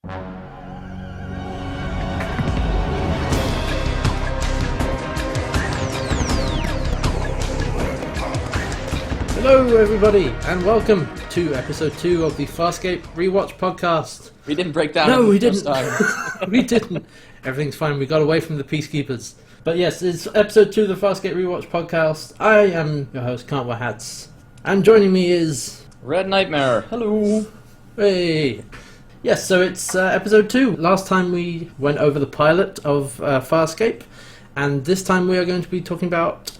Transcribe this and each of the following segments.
Hello everybody, and welcome to episode 2 of the Farscape Rewatch podcast. We didn't break down. No, we didn't. Time. We didn't. Everything's fine. We got away from the peacekeepers. But yes, it's episode 2 of the Farscape Rewatch podcast. I am your host, CantWearHats, and joining me is RedNightmare. Hello. Hey. Yes, so it's episode 2. Last time we went over the pilot of Farscape, and this time we are going to be talking about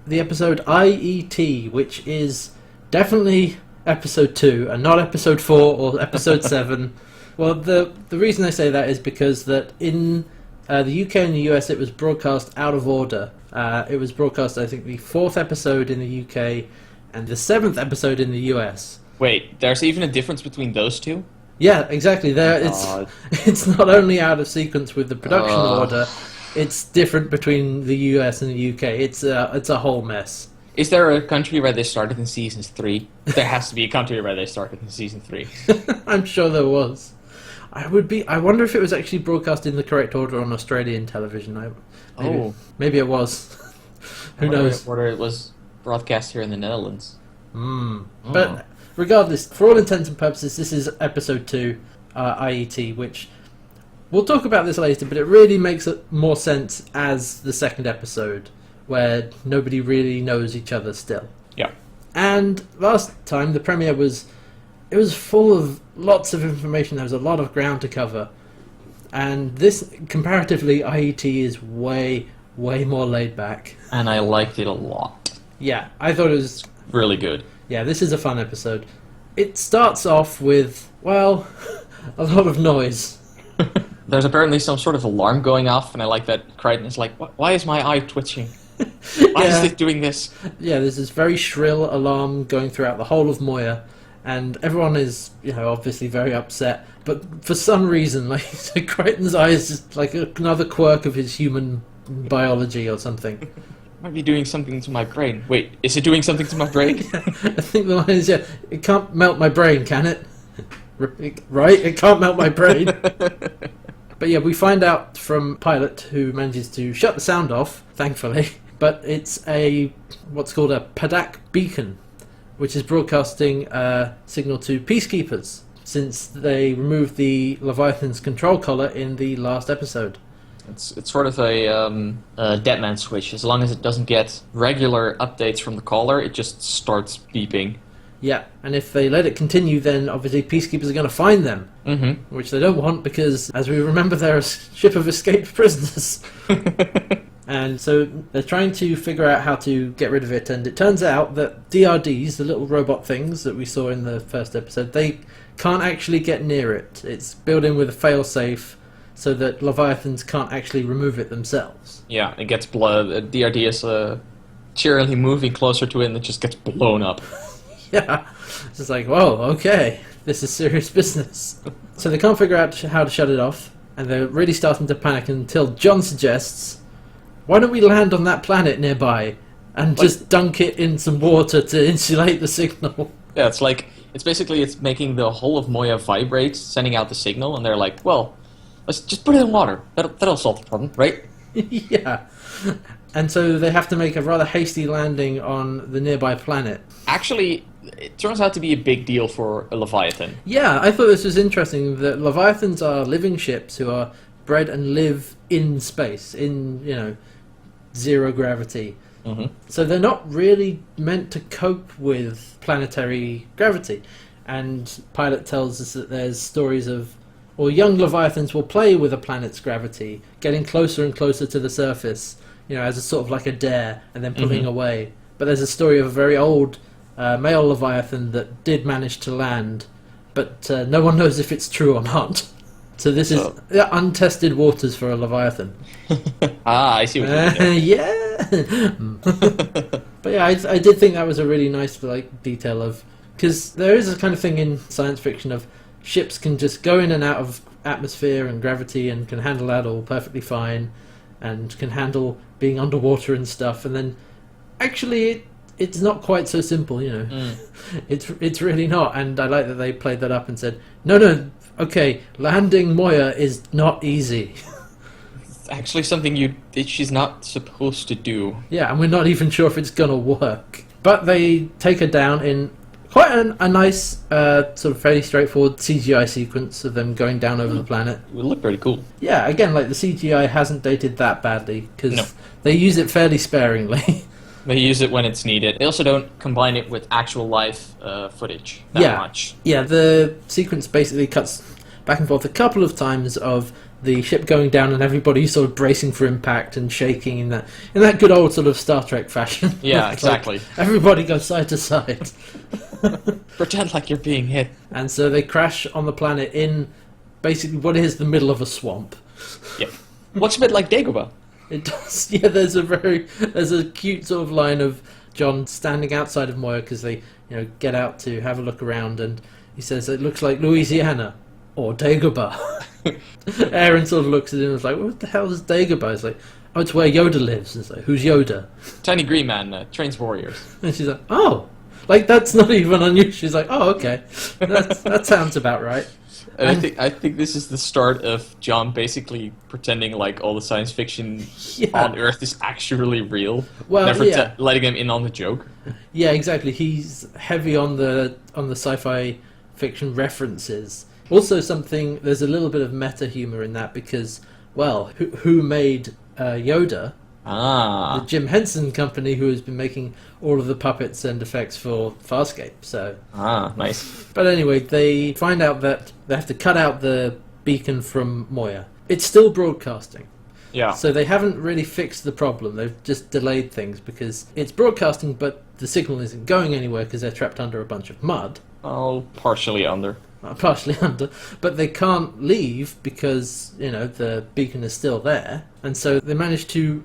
the episode IET, which is definitely episode 2 and not episode 4 or episode 7. Well, the reason I say that is because that in the UK and the US it was broadcast out of order. It was broadcast, I think, the 4th episode in the UK and the 7th episode in the US. Wait, there's even a difference between those two? Yeah, exactly. It's not only out of sequence with the production order. It's different between the US and the UK. It's a whole mess. Is there a country where they started in season 3? There has to be a country where they started in season 3. I'm sure there was. I wonder if it was actually broadcast in the correct order on Australian television. Maybe it was. Who knows? Whether it was broadcast here in the Netherlands. But regardless, for all intents and purposes, this is episode 2, IET, which we'll talk about this later, but it really makes more sense as the second episode, where nobody really knows each other still. Yeah. And last time, the premiere was full of lots of information. There was a lot of ground to cover. And this, comparatively, IET is way, way more laid back. And I liked it a lot. Yeah, I thought it was really good. Yeah, this is a fun episode. It starts off with, well, a lot of noise. There's apparently some sort of alarm going off, and I like that Crichton is like, why is my eye twitching? Why is it doing this? Yeah, there's this very shrill alarm going throughout the whole of Moya, and everyone is, obviously very upset. But for some reason, like Crichton's eye is just like another quirk of his human biology or something. Might be doing something to my brain. Wait, is it doing something to my brain? I think the line is, it can't melt my brain, can it? Right? It can't melt my brain. But yeah, we find out from Pilot, who manages to shut the sound off, thankfully. But it's what's called a Padak beacon, which is broadcasting a signal to peacekeepers, since they removed the Leviathan's control collar in the last episode. It's sort of a dead man switch. As long as it doesn't get regular updates from the caller, it just starts beeping. Yeah, and if they let it continue, then obviously peacekeepers are going to find them, which they don't want because, as we remember, they're a ship of escaped prisoners. And so they're trying to figure out how to get rid of it, and it turns out that DRDs, the little robot things that we saw in the first episode, they can't actually get near it. It's built in with a failsafe so that Leviathans can't actually remove it themselves. Yeah, it gets blood. DRD is cheerily moving closer to it, and it just gets blown up. Yeah, it's just like, whoa, okay, this is serious business. So they can't figure out how to shut it off, and they're really starting to panic until John suggests, why don't we land on that planet nearby and just dunk it in some water to insulate the signal? Yeah, it's basically making the whole of Moya vibrate, sending out the signal, and they're like, well, let's just put it in water. That'll solve the problem, right? Yeah. And so they have to make a rather hasty landing on the nearby planet. Actually, it turns out to be a big deal for a Leviathan. Yeah, I thought this was interesting, that Leviathans are living ships who are bred and live in space, in, zero gravity. So they're not really meant to cope with planetary gravity. And Pilot tells us that there's stories of, young Leviathans will play with a planet's gravity, getting closer and closer to the surface, as a sort of like a dare, and then pulling away. But there's a story of a very old male Leviathan that did manage to land, but no one knows if it's true or not. So this is untested waters for a Leviathan. I see what you mean. Yeah. But yeah, I did think that was a really nice detail of, because there is a kind of thing in science fiction of ships can just go in and out of atmosphere and gravity and can handle that all perfectly fine, and can handle being underwater and stuff, and then actually it's not quite so simple, you know. It's really not, and I like that they played that up and said, no, okay, landing Moya is not easy. It's actually something she's not supposed to do. Yeah, and we're not even sure if it's gonna work. But they take her down in quite a nice, sort of fairly straightforward CGI sequence of them going down over the planet. It would look pretty cool. Yeah, again, like the CGI hasn't dated that badly because No. they use it fairly sparingly. They use it when it's needed. They also don't combine it with actual live footage that much. Yeah, the sequence basically cuts back and forth a couple of times of the ship going down and everybody sort of bracing for impact and shaking in that good old sort of Star Trek fashion. Yeah, Like, exactly. everybody goes side to side. Pretend like you're being hit. And so they crash on the planet in basically what is the middle of a swamp. Yep. Looks a bit like Dagobah. It does. Yeah, there's a cute sort of line of John standing outside of Moya because they get out to have a look around, and he says it looks like Louisiana or Dagobah. Aaron sort of looks at him and is like, what the hell is Dagobah? It's like, oh, it's where Yoda lives. And it's like, who's Yoda? Tiny green man trains warriors. And she's like, oh, like that's not even unusual. She's like, oh, okay, that sounds about right. And I think this is the start of John basically pretending like all the science fiction on Earth is actually real. Well, never letting him in on the joke. Yeah, exactly. He's heavy on the sci-fi fiction references. Also, there's a little bit of meta humor in that because, well, who made Yoda? The Jim Henson Company, who has been making all of the puppets and effects for Farscape. So nice. But anyway, they find out that they have to cut out the beacon from Moya. It's still broadcasting. Yeah. So they haven't really fixed the problem. They've just delayed things because it's broadcasting, but the signal isn't going anywhere because they're trapped under a bunch of mud. Oh, partially under. Partially under, but they can't leave because the beacon is still there, and so they managed to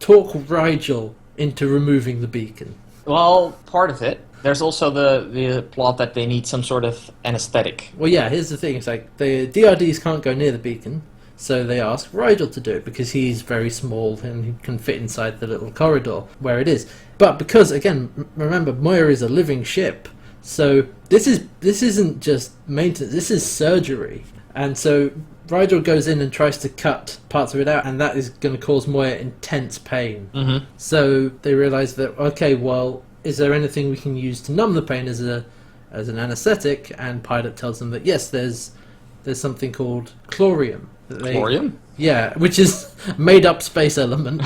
talk Rigel into removing the beacon. Well, part of it. There's also the plot that they need some sort of anesthetic. Well, yeah, here's the thing. It's like the DRDs can't go near the beacon, so they ask Rigel to do it because he's very small and he can fit inside the little corridor where it is. But because, again, remember, Moya is a living ship, so this isn't just maintenance, this is surgery. And so Rigel goes in and tries to cut parts of it out, and that is going to cause Moya intense pain. Mm-hmm. So they realise that, okay, well, is there anything we can use to numb the pain as an anaesthetic? And Pilot tells them that yes, there's something called chlorium. Chlorium? Yeah, which is made up space element.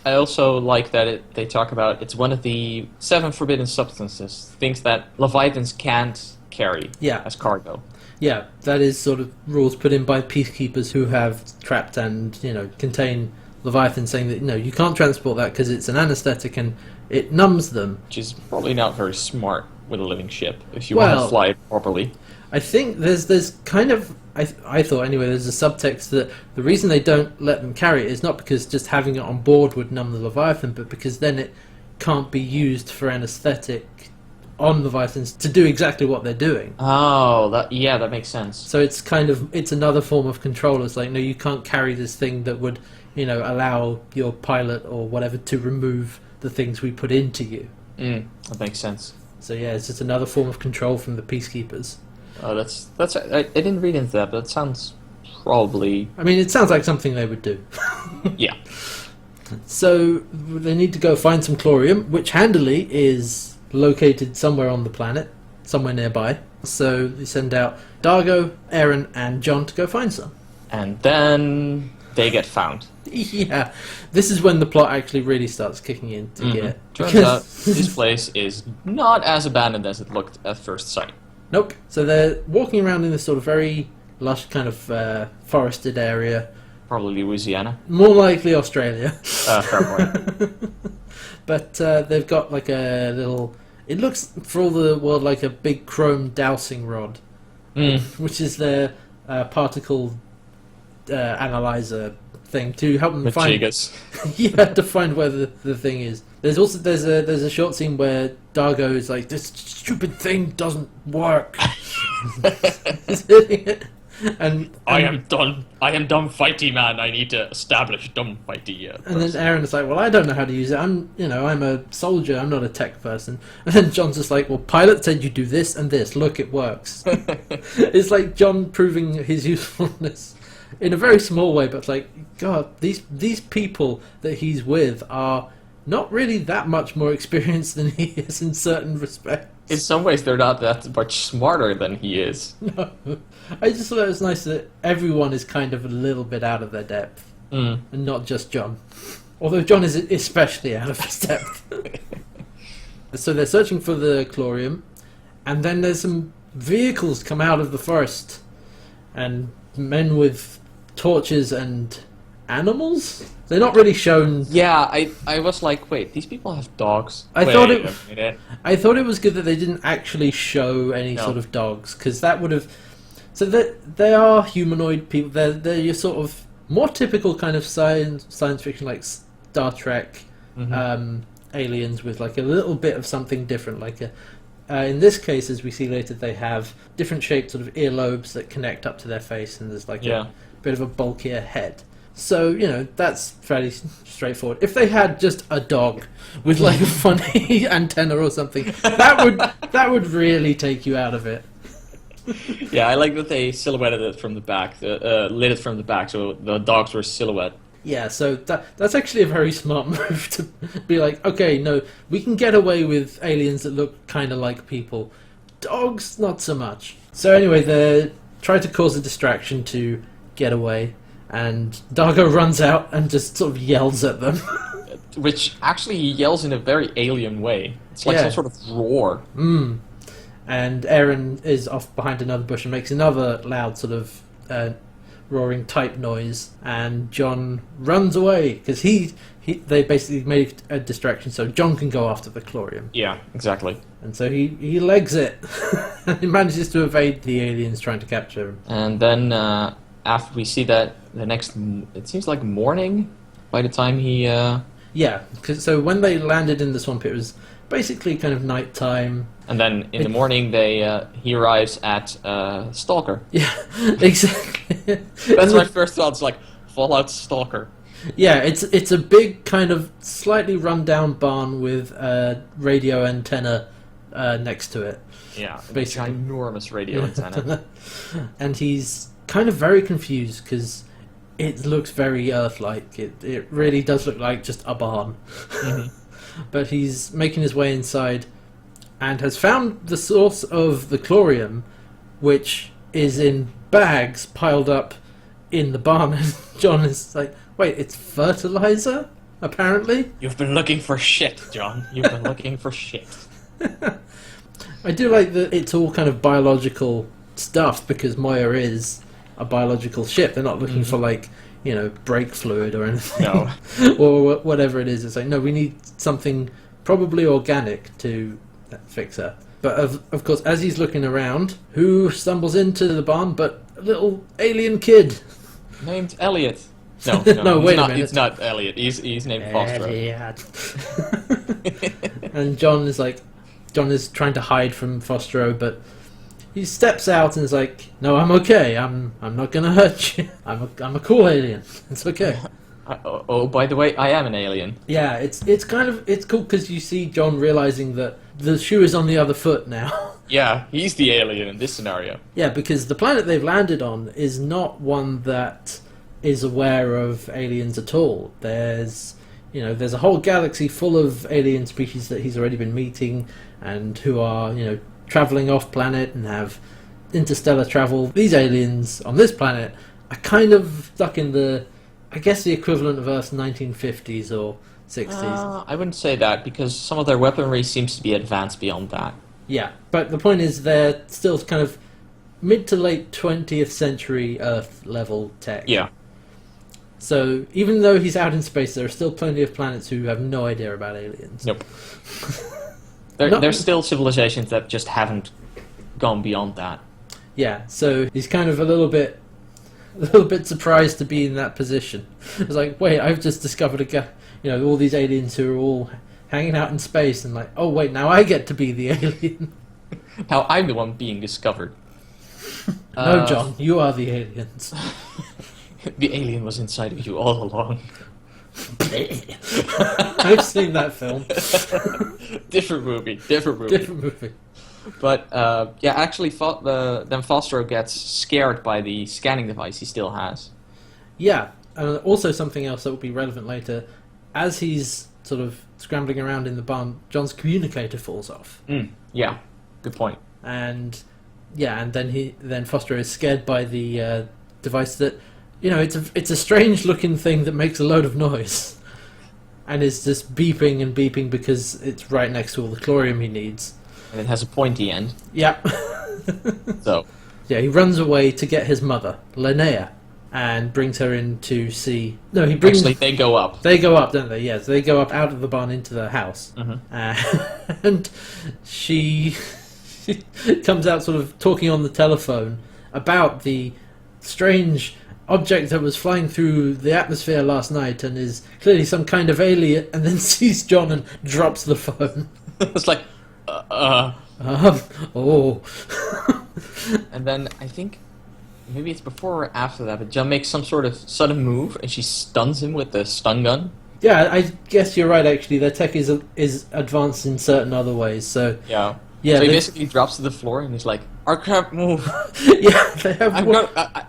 I also like that they talk about it's one of the 7 forbidden substances, things that Leviathans can't carry as cargo. Yeah, that is sort of rules put in by peacekeepers who have trapped and contain Leviathan, saying that you can't transport that because it's an anesthetic and it numbs them. Which is probably not very smart with a living ship if you want to fly it properly. I think there's kind of I thought anyway there's a subtext that the reason they don't let them carry it is not because just having it on board would numb the Leviathan, but because then it can't be used for anesthetic on Leviathans to do exactly what they're doing. Oh, that makes sense. So it's another form of control. It's like, no, you can't carry this thing that would allow your pilot or whatever to remove the things we put into you. That makes sense. So yeah, it's just another form of control from the peacekeepers. Oh, that's. I didn't read into that, but it sounds probably. I mean, it sounds like something they would do. Yeah. So they need to go find some chlorium, which handily is located somewhere on the planet, somewhere nearby. So they send out Dargo, Aaron, and John to go find some. And then they get found. Yeah, this is when the plot actually really starts kicking into gear. Turns out this place is not as abandoned as it looked at first sight. Nope. So they're walking around in this sort of very lush kind of forested area. Probably Louisiana. More likely Australia. Fair point. But they've got like a little... It looks, for all the world, like a big chrome dowsing rod. Which is their particle analyzer thing to help them find... to find where the thing is. There's a short scene where Dargo is like, this stupid thing doesn't work. He's hitting it. and I am done fighty, man. I need to establish done fighty. And then Aaron is like, well, I don't know how to use it. I'm a soldier. I'm not a tech person. And then John's just like, well, Pilot said you do this and this. Look, it works. It's like John proving his usefulness in a very small way, but it's like, God, these people that he's with are not really that much more experienced than he is in certain respects. In some ways, they're not that much smarter than he is. No. I just thought it was nice that everyone is kind of a little bit out of their depth, and not just John. Although John is especially out of his depth. So they're searching for the Chlorium, and then there's some vehicles come out of the forest, and men with torches and animals? They're not really shown. Yeah, I was like, wait, these people have dogs? I thought it was good that they didn't actually show any sort of dogs, because that would have... So they are humanoid people. They're your sort of more typical kind of science fiction, like Star Trek aliens with like a little bit of something different. Like in this case, as we see later, they have different shaped sort of earlobes that connect up to their face, and there's like a bit of a bulkier head. So, that's fairly straightforward. If they had just a dog with like a funny antenna or something, that would really take you out of it. Yeah, I like that they silhouetted it from the back, lit it from the back, so the dogs were silhouette. Yeah, so that's actually a very smart move to be like, okay, no, we can get away with aliens that look kind of like people. Dogs, not so much. So anyway, they try to cause a distraction to get away. And Dargo runs out and just sort of yells at them. Which actually he yells in a very alien way. It's like some sort of roar. And Aaron is off behind another bush and makes another loud sort of roaring type noise. And John runs away because they basically made a distraction so John can go after the Chlorium. Yeah, exactly. And so he legs it. He manages to evade the aliens trying to capture him. And then... after we see that, it seems like morning by the time he... Yeah, so when they landed in the swamp, it was basically kind of nighttime. And then in the morning, he arrives at Stalker. Yeah, exactly. That's my first thought, it's like, Fallout Stalker. Yeah, it's a big kind of slightly run-down barn with a radio antenna next to it. Yeah, basically. A ginormous radio antenna. And he's kind of very confused because it looks very Earth-like. It really does look like just a barn. But he's making his way inside and has found the source of the Chlorium, which is in bags piled up in the barn. And John is like, wait, it's fertilizer, apparently? You've been looking for shit, John. You've been looking for shit. I do like that it's all kind of biological stuff because Moya is a biological ship. They're not looking for like, brake fluid or anything. No. Or whatever it is. It's like, no, we need something probably organic to fix her. But of course, as he's looking around, who stumbles into the barn but a little alien kid? Named Elliot. No, wait a minute. It's not Elliot. He's named Foster. And John is trying to hide from Fostero, but he steps out and is like, "No, I'm okay. I'm not gonna hurt you. I'm a cool alien. It's okay." By the way, I am an alien. Yeah, it's cool because you see John realizing that the shoe is on the other foot now. Yeah, he's the alien in this scenario. Yeah, because the planet they've landed on is not one that is aware of aliens at all. There's a whole galaxy full of alien species that he's already been meeting and who are traveling off planet and have interstellar travel. These aliens on this planet are kind of stuck in the equivalent of Earth's 1950s or 60s. I wouldn't say that because some of their weaponry seems to be advanced beyond that. Yeah, but the point is they're still kind of mid to late 20th century Earth level tech. Yeah. So even though he's out in space, there are still plenty of planets who have no idea about aliens. Nope. There's still civilizations that just haven't gone beyond that. Yeah, so he's kind of a little bit surprised to be in that position. It's like, wait, I've just discovered all these aliens who are all hanging out in space, and like, oh wait, now I get to be the alien. Now I'm the one being discovered. No, John, you are the aliens. The alien was inside of you all along. I've seen that film. Different movie. But, actually, then Fostro gets scared by the scanning device he still has. Yeah, also something else that will be relevant later. As he's sort of scrambling around in the barn, John's communicator falls off. Yeah, good point. And then Fostro is scared by the device that, it's a strange looking thing that makes a load of noise. And is just beeping and beeping because it's right next to all the chlorium he needs. And it has a pointy end. Yeah. So. Yeah, he runs away to get his mother, Linnea, and brings her in to see... No, he brings... Actually, they go up. They go up, don't they? Yes, they go up out of the barn into the house. And she comes out sort of talking on the telephone about the strange object that was flying through the atmosphere last night and is clearly some kind of alien, and then sees John and drops the phone. It's like, oh. And then I think maybe it's before or after that, but John makes some sort of sudden move and she stuns him with the stun gun. Yeah, I guess you're right, actually. Their tech is advanced in certain other ways, so... Yeah. So he basically drops to the floor and he's like, "Our crap move." Yeah, they have...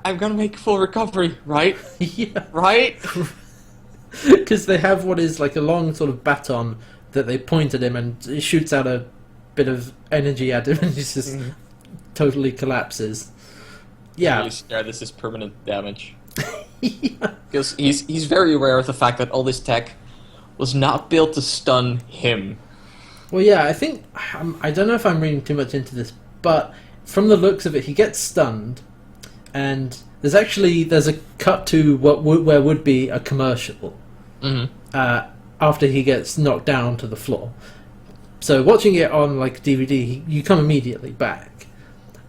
I'm gonna make full recovery, right? Yeah. Right? Because they have what is like a long sort of baton that they point at him and it shoots out a bit of energy at him and he just totally collapses. Yeah. Really scared this is permanent damage. Yeah. Because he's very aware of the fact that all this tech was not built to stun him. Well, yeah, I think... I don't know if I'm reading too much into this, but from the looks of it, he gets stunned, and there's a cut to where would be a commercial after he gets knocked down to the floor. So watching it on like DVD, you come immediately back,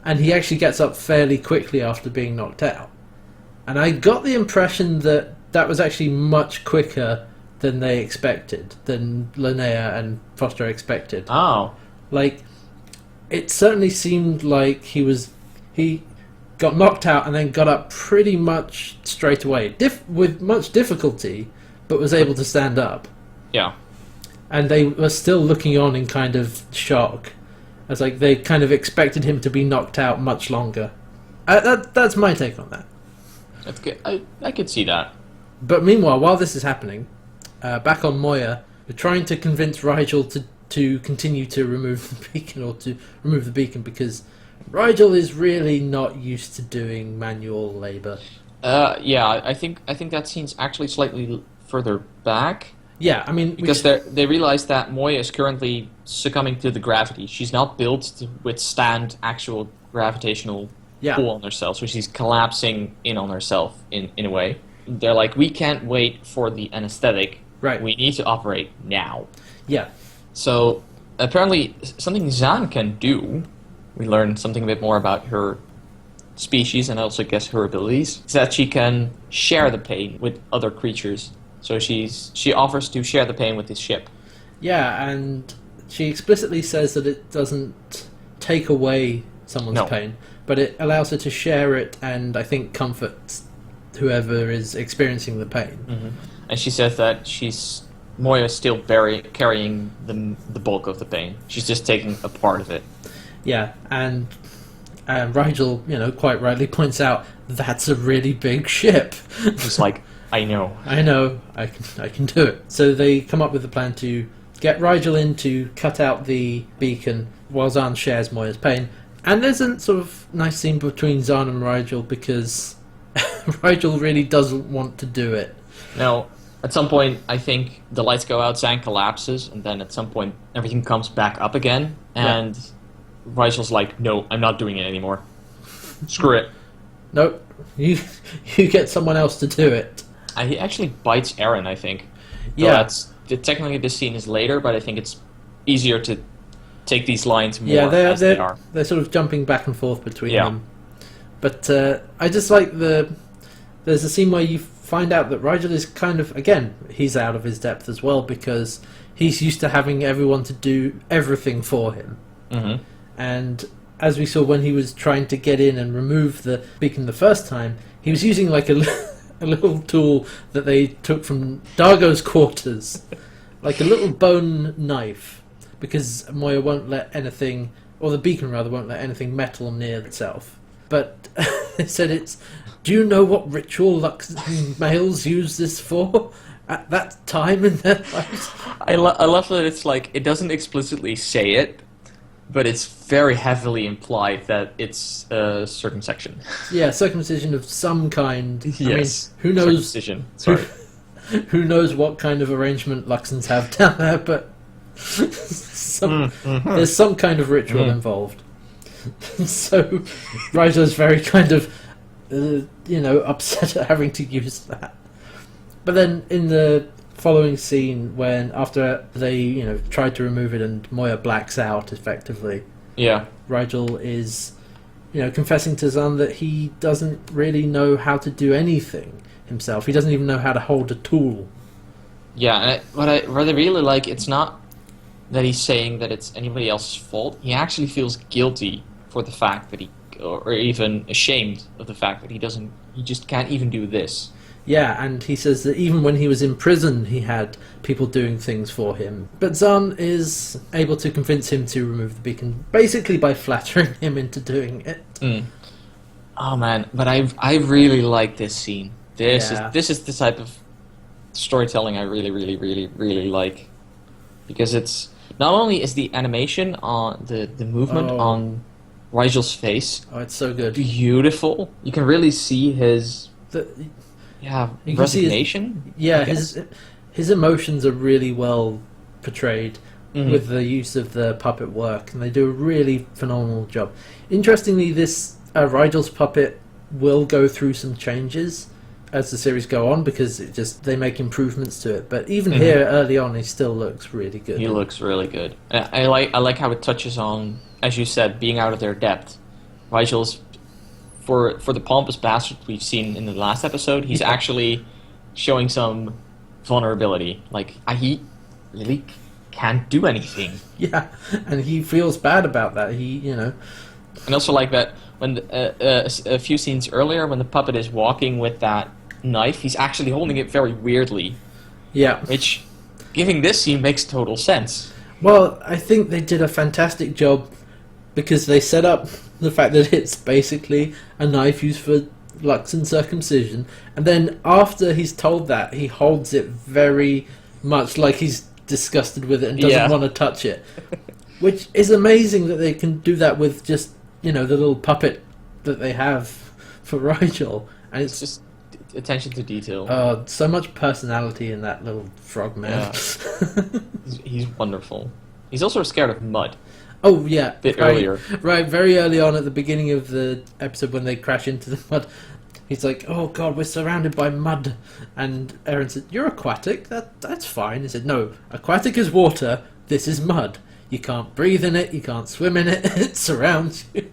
and he actually gets up fairly quickly after being knocked out. And I got the impression that was actually much quicker than they expected, than Linnea and Foster expected. Oh. Like, it certainly seemed like he got knocked out and then got up pretty much straight away, with much difficulty, but was able to stand up. Yeah. And they were still looking on in kind of shock, as like they kind of expected him to be knocked out much longer. That's my take on that. That's good. I could see that. But meanwhile, while this is happening, back on Moya, we're trying to convince Rigel to continue to remove the beacon, or to remove the beacon, because Rigel is really not used to doing manual labor. Yeah, I think that scene's actually slightly further back. Yeah, I mean... Because they realize that Moya is currently succumbing to the gravity. She's not built to withstand actual gravitational pull on herself, so she's collapsing in on herself in a way. They're like, we can't wait for the anesthetic. Right. We need to operate now. Yeah. So, apparently, something Zhaan can do, we learn something a bit more about her species and also, I guess, her abilities, is that she can share the pain with other creatures. So she offers to share the pain with this ship. Yeah, and she explicitly says that it doesn't take away someone's pain, but it allows her to share it and, I think, comfort whoever is experiencing the pain. Mm-hmm. And she says that Moya's still carrying the bulk of the pain. She's just taking a part of it. Yeah, and Rigel, quite rightly points out that's a really big ship. It's like, I know, I can do it. So they come up with a plan to get Rigel in to cut out the beacon while Zhaan shares Moya's pain. And there's a sort of nice scene between Zhaan and Rigel because Rigel really doesn't want to do it. No, at some point I think the lights go out, Zhaan collapses, and then at some point everything comes back up again, and Rigel's like, no, I'm not doing it anymore. Screw it. Nope, you get someone else to do it. He actually bites Eren, I think. Yeah. Technically this scene is later, but I think it's easier to take these lines more as they are. They're sort of jumping back and forth between them. But I just like there's a scene where you find out that Rigel is kind of, again, he's out of his depth as well because he's used to having everyone to do everything for him. Mm-hmm. And as we saw when he was trying to get in and remove the beacon the first time, he was using like a little tool that they took from Dargo's quarters, like a little bone knife, because Moya won't let anything, or the beacon rather, won't let anything metal near itself. But they said it's, do you know what ritual males use this for at that time in their lives? I love that it's like, it doesn't explicitly say it, but it's very heavily implied that it's a circumcision. Yeah, circumcision of some kind. Yes. I mean, who knows? Circumcision. Sorry. Who knows what kind of arrangement Luxons have down there, but there's some kind of ritual involved. So Rigel's very kind of, upset at having to use that. But then in the following scene, when after they, tried to remove it and Moya blacks out effectively, yeah, Rigel is, confessing to Zahn that he doesn't really know how to do anything himself. He doesn't even know how to hold a tool. Yeah, and what I really like, it's not that he's saying that it's anybody else's fault. He actually feels guilty for the fact that or even ashamed of the fact that he just can't even do this. Yeah, and he says that even when he was in prison, he had people doing things for him. But Zahn is able to convince him to remove the beacon, basically by flattering him into doing it. Mm. Oh man, but I really like this scene. This is the type of storytelling I really, really, really, really like, because it's not only is the animation on the movement on Rigel's face. Oh, it's so good. Beautiful. You can really see his. Resignation? His emotions are really well portrayed with the use of the puppet work, and they do a really phenomenal job. Interestingly, this Rigel's puppet will go through some changes as the series go on, because they make improvements to it. But even here, early on, he still looks really good. He looks really good. I like how it touches on, as you said, being out of their depth. Rigel's. For the pompous bastard we've seen in the last episode, he's actually showing some vulnerability. Like, he really can't do anything. Yeah, and he feels bad about that. And also like that when a few scenes earlier, when the puppet is walking with that knife, he's actually holding it very weirdly. Yeah. Which, giving this scene, makes total sense. Well, I think they did a fantastic job, because they set up the fact that it's basically a knife used for Luxon circumcision, and then after he's told that, he holds it very much like he's disgusted with it and doesn't want to touch it, which is amazing that they can do that with just the little puppet that they have for Rigel, and it's just attention to detail. So much personality in that little frog man. Yeah. He's wonderful. He's also scared of mud. Oh, yeah. Earlier. Right, very early on at the beginning of the episode when they crash into the mud, he's like, oh god, we're surrounded by mud. And Eren said, you're aquatic? That's fine. He said, no, aquatic is water, this is mud. You can't breathe in it, you can't swim in it, it surrounds you.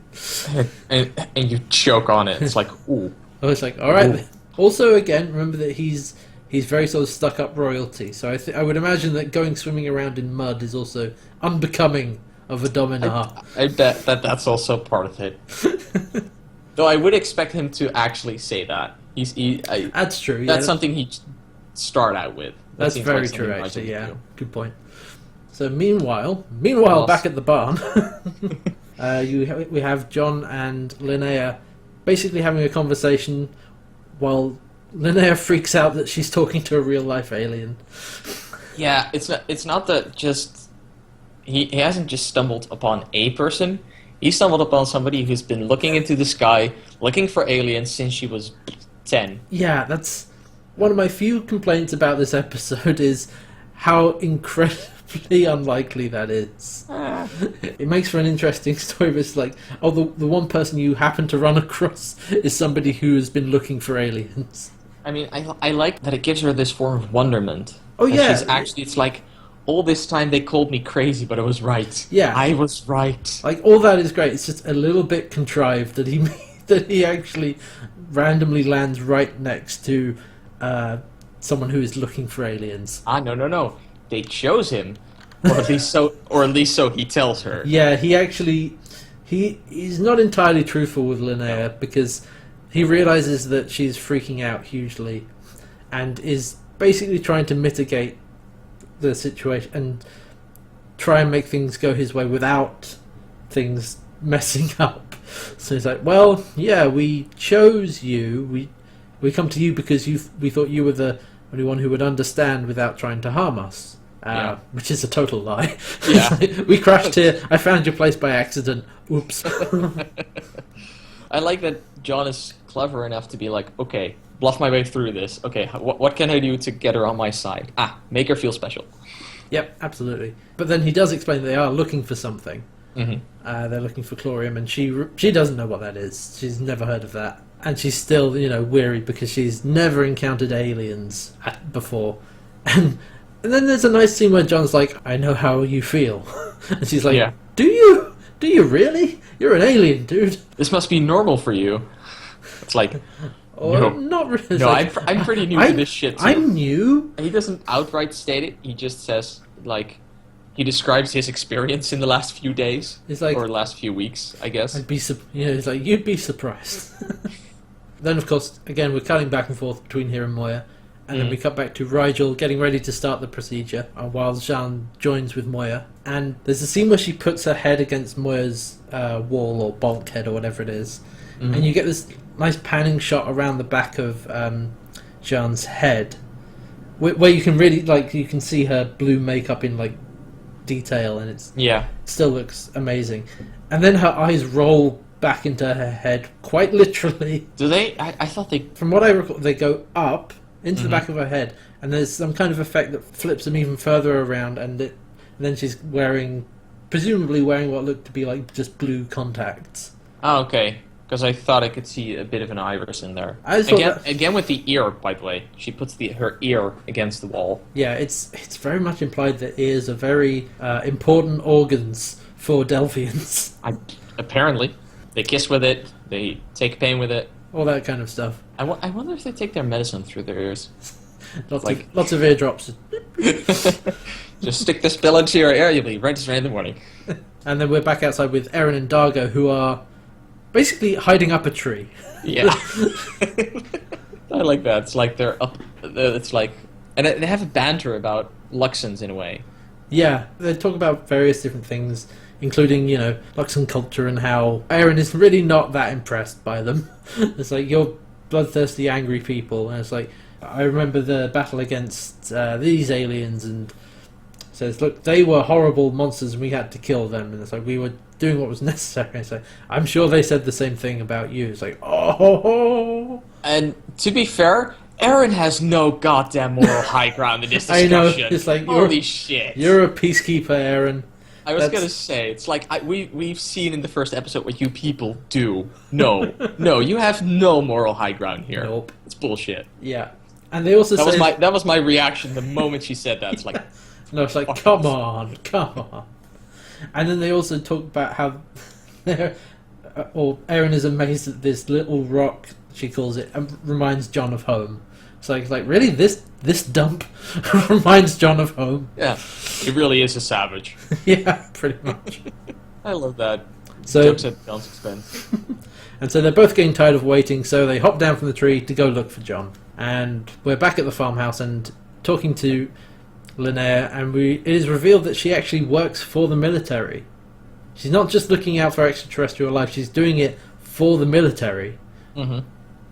And you choke on it. It's like, ooh. I was like, alright. Also, again, remember that he's very sort of stuck-up royalty, so I would imagine that going swimming around in mud is also unbecoming of a Dominar. I bet that's also part of it. Though I would expect him to actually say that. That's true. That's something he'd start out with. That's very true, actually. Yeah, good point. So meanwhile, back at the barn, we have John and Linnea basically having a conversation while Linnea freaks out that she's talking to a real life alien. Yeah, it's not that just. He hasn't just stumbled upon a person. He stumbled upon somebody who's been looking into the sky, looking for aliens since she was 10. Yeah, that's one of my few complaints about this episode, is how incredibly unlikely that is. It makes for an interesting story, but it's like, the one person you happen to run across is somebody who has been looking for aliens. I mean, I like that it gives her this form of wonderment. Oh, yeah. It's like, all this time they called me crazy, but I was right. Yeah. I was right. Like, all that is great. It's just a little bit contrived that he actually randomly lands right next to someone who is looking for aliens. No. They chose him. Or at least so he tells her. Yeah, he he's not entirely truthful with Linnea because he realizes that she's freaking out hugely and is basically trying to mitigate the situation and try and make things go his way without things messing up. So he's like, well, yeah, we chose you. We come to you because we thought you were the only one who would understand without trying to harm us. Which is a total lie. Yeah. We crashed here. I found your place by accident. Oops. I like that John is clever enough to be like, okay, bluff my way through this. Okay, what can I do to get her on my side? Make her feel special. Yep, absolutely. But then he does explain that they are looking for something. Mm-hmm. They're looking for chlorium, and she doesn't know what that is. She's never heard of that. And she's still, weary because she's never encountered aliens before. And then there's a nice scene where John's like, I know how you feel. And she's like, yeah. Do you? Do you really? You're an alien, dude. This must be normal for you. It's like, no. Not really. No, like, I'm pretty new to this shit, too. I'm new. He doesn't outright state it. He just says, like, he describes his experience in the last few days. It's like, or last few weeks, I guess. It's like, you'd be surprised. Then, of course, again, we're cutting back and forth between here and Moya. And then we cut back to Rigel getting ready to start the procedure while Jean joins with Moya. And there's a scene where she puts her head against Moya's wall or bulkhead or whatever it is. Mm-hmm. And you get this nice panning shot around the back of Jean's head where you can really, you can see her blue makeup in, detail, and it still looks amazing. And then her eyes roll back into her head, quite literally. Do they? I thought they... From what I recall, they go up into the back of her head, and there's some kind of effect that flips them even further around, and then she's presumably wearing what looked to be like just blue contacts. Oh, okay. Because I thought I could see a bit of an iris in there. Again with the ear, by the way. She puts her ear against the wall. Yeah, it's very much implied that ears are very important organs for Delphians. Apparently. They kiss with it, they take pain with it. All that kind of stuff. I wonder if they take their medicine through their ears. Lots of eardrops. Just stick this pill into your ear, you'll be right as rain in the morning. And then we're back outside with Erin and Dargo, who are basically hiding up a tree. Yeah. I like that. It's like they're up... It's like... And they have a banter about Luxons in a way. Yeah, they talk about various different things, including, Luxon culture and how Erin is really not that impressed by them. It's like, you're bloodthirsty, angry people. And it's like, I remember the battle against these aliens, and says, look, they were horrible monsters and we had to kill them. And it's like, we were doing what was necessary. It's like, I'm sure they said the same thing about you. It's like, oh. And to be fair, Erin has no goddamn moral high ground in this discussion. I know, it's like, holy shit. You're a peacekeeper, Erin. I was going to say, it's like, we've seen in the first episode what you people do. No, you have no moral high ground here. Nope. It's bullshit. Yeah. And they also that was my reaction the moment she said that. It's like... No, it's like, come on. And then they also talk about how Erin is amazed that this little rock, she calls it, reminds John of home. It's like really, this dump reminds John of home. Yeah, he really is a savage. Yeah, pretty much. I love that. So, jokes at John's expense. And so they're both getting tired of waiting, so they hop down from the tree to go look for John. And we're back at the farmhouse and talking to Linnea, and it is revealed that she actually works for the military. She's not just looking out for extraterrestrial life, she's doing it for the military. Mm-hmm.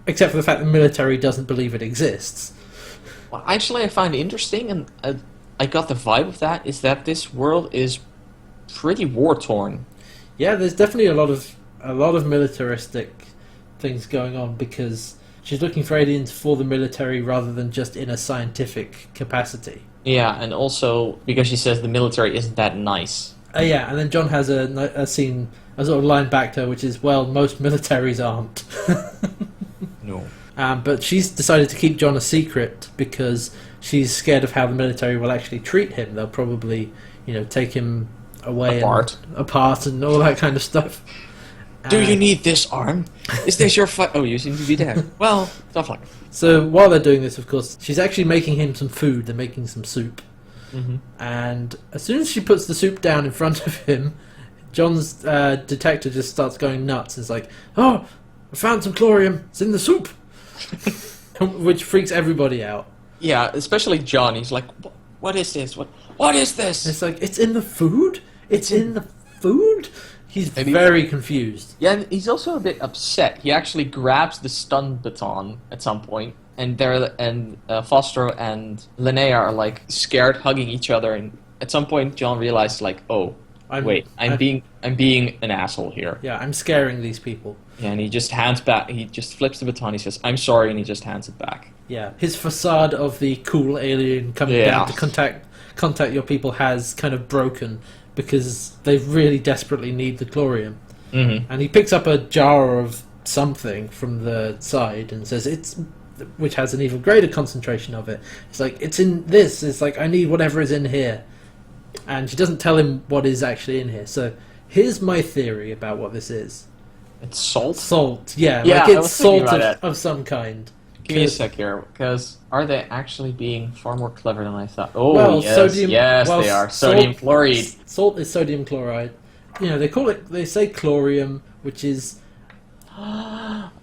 Except for the fact the military doesn't believe it exists. Well, actually, I find interesting, and I got the vibe of that, is that this world is pretty war-torn. Yeah, there's definitely a lot of militaristic things going on, because she's looking for aliens for the military rather than just in a scientific capacity. Yeah, and also because she says the military isn't that nice. Yeah, and then John has a scene, a sort of line back to her, which is, well, most militaries aren't. No. But she's decided to keep John a secret because she's scared of how the military will actually treat him. They'll probably, take him away apart and all that kind of stuff. Do you need this arm? Is this your fight? Oh, you seem to be dead. Well, stuff like that. So while they're doing this, of course, she's actually making him some food. They're making some soup. Mm-hmm. And as soon as she puts the soup down in front of him, John's detector just starts going nuts. It's like, oh, I found some chlorium. It's in the soup, which freaks everybody out. Yeah, especially John. He's like, what is this? What is this? It's like, it's in the food? It's in the food? He's very confused. Yeah, and he's also a bit upset. He actually grabs the stun baton at some point, and Foster and Linnea are like scared, hugging each other. And at some point, John realizes like, oh, I'm being an asshole here. Yeah, I'm scaring these people. Yeah, and he just hands back. He just flips the baton. He says, "I'm sorry," and he just hands it back. Yeah, his facade of the cool alien coming down to contact your people has kind of broken because they really desperately need the chlorium. Mm-hmm. And he picks up a jar of something from the side and says which has an even greater concentration of it. It's like, it's in this. It's like, I need whatever is in here. And she doesn't tell him what is actually in here. So here's my theory about what this is. It's salt? Salt, yeah. Yeah, like it's salt of some kind. Give me a sec here, because are they actually being far more clever than I thought? Oh, well, yes, they are. Sodium chloride. Salt is sodium chloride. You know, they say chlorium, which is...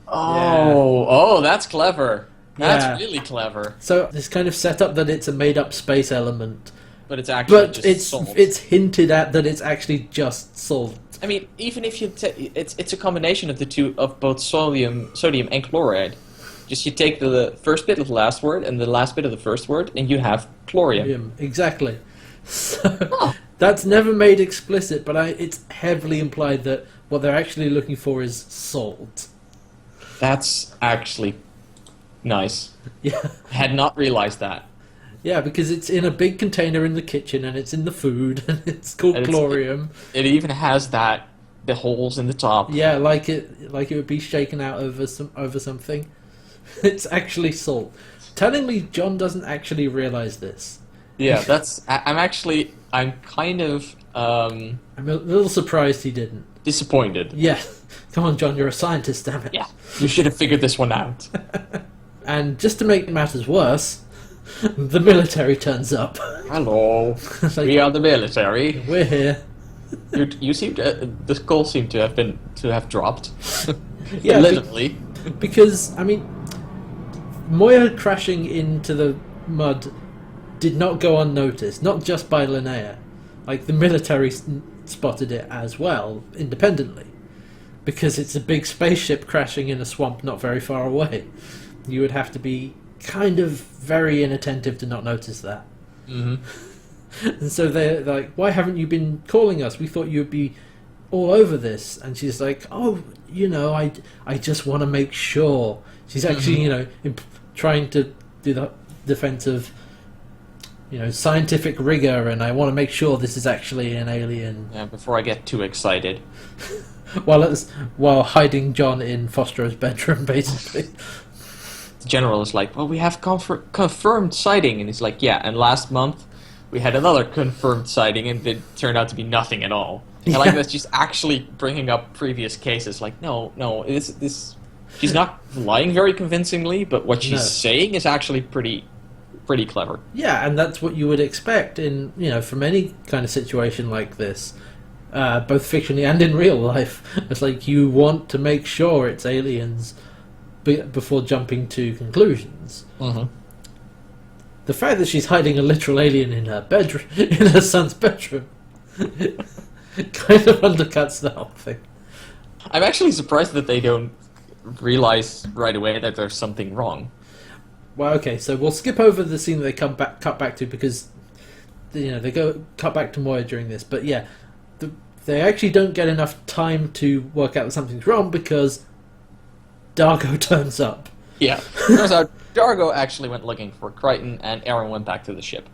Oh, that's clever. That's really clever. So it's kind of set up that it's a made-up space element. But it's actually just salt. It's hinted at that it's actually just salt. I mean, even if you it's a combination of the two, of both sodium and chloride. Just you take the first bit of the last word and the last bit of the first word, and you have chlorium. Exactly. So that's never made explicit, but it's heavily implied that what they're actually looking for is salt. That's actually nice. Yeah. I had not realized that. Yeah, because it's in a big container in the kitchen, and it's in the food, and it's called chlorium. It even has the holes in the top. Yeah, like it would be shaken out over something. It's actually salt. Tellingly, John doesn't actually realize this. Yeah, I'm kind of I'm a little surprised he didn't. Disappointed. Yeah. Come on, John, you're a scientist, damn it. Yeah. You should have figured this one out. And just to make matters worse, the military turns up. Hello. Like, we are the military. We're here. You seem to the skull seemed to have dropped. Yeah, literally. Because I mean, Moya crashing into the mud did not go unnoticed. Not just by Linnea. Like, the military spotted it as well, independently. Because it's a big spaceship crashing in a swamp not very far away. You would have to be kind of very inattentive to not notice that. Mm-hmm. And so they're like, why haven't you been calling us? We thought you would be all over this. And she's like, oh, I just want to make sure. She's actually, trying to do the defense of, scientific rigor, and I want to make sure this is actually an alien. Yeah, before I get too excited. While hiding John in Foster's bedroom, basically. The general is like, well, we have confirmed sighting, and he's like, yeah, and last month we had another confirmed sighting, and it turned out to be nothing at all. I like that she's actually bringing up previous cases. Like, no, this. She's not lying very convincingly, but what she's saying is actually pretty clever. Yeah, and that's what you would expect in from any kind of situation like this, both fictionally and in real life. It's like you want to make sure it's aliens before jumping to conclusions. Mm-hmm. The fact that she's hiding a literal alien in her bedroom, in her son's bedroom, kind of undercuts the whole thing. I'm actually surprised that they don't realize right away that there's something wrong. Well, okay, so we'll skip over the scene that they cut back to, because they cut back to Moya during this. But yeah, they actually don't get enough time to work out that something's wrong because Dargo turns up. Yeah, turns out Dargo actually went looking for Crichton, and Aaron went back to the ship,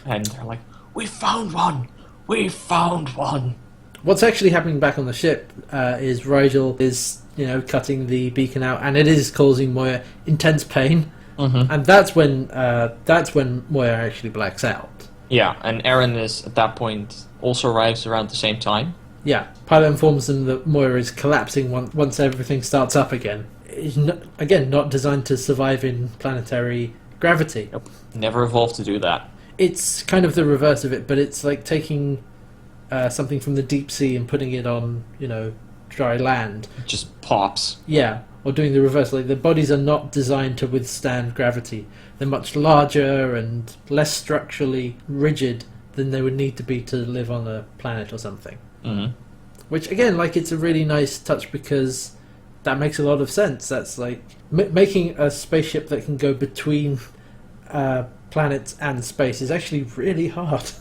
and they're like, "We found one! We found one!" What's actually happening back on the ship is Rigel is cutting the beacon out, and it is causing Moya intense pain. Mm-hmm. And that's when Moya actually blacks out. Yeah, and Aaron is at that point also arrives around the same time. Yeah, Pilot informs them that Moya is collapsing once everything starts up again. It's not designed to survive in planetary gravity. Nope. Never evolved to do that. It's kind of the reverse of it, but it's like taking something from the deep sea and putting it on, dry land. It just pops. Yeah, or doing the reverse. Like, the bodies are not designed to withstand gravity. They're much larger and less structurally rigid than they would need to be to live on a planet or something. Mm-hmm. Which, again, like, it's a really nice touch because that makes a lot of sense. That's like making a spaceship that can go between planets and space is actually really hard.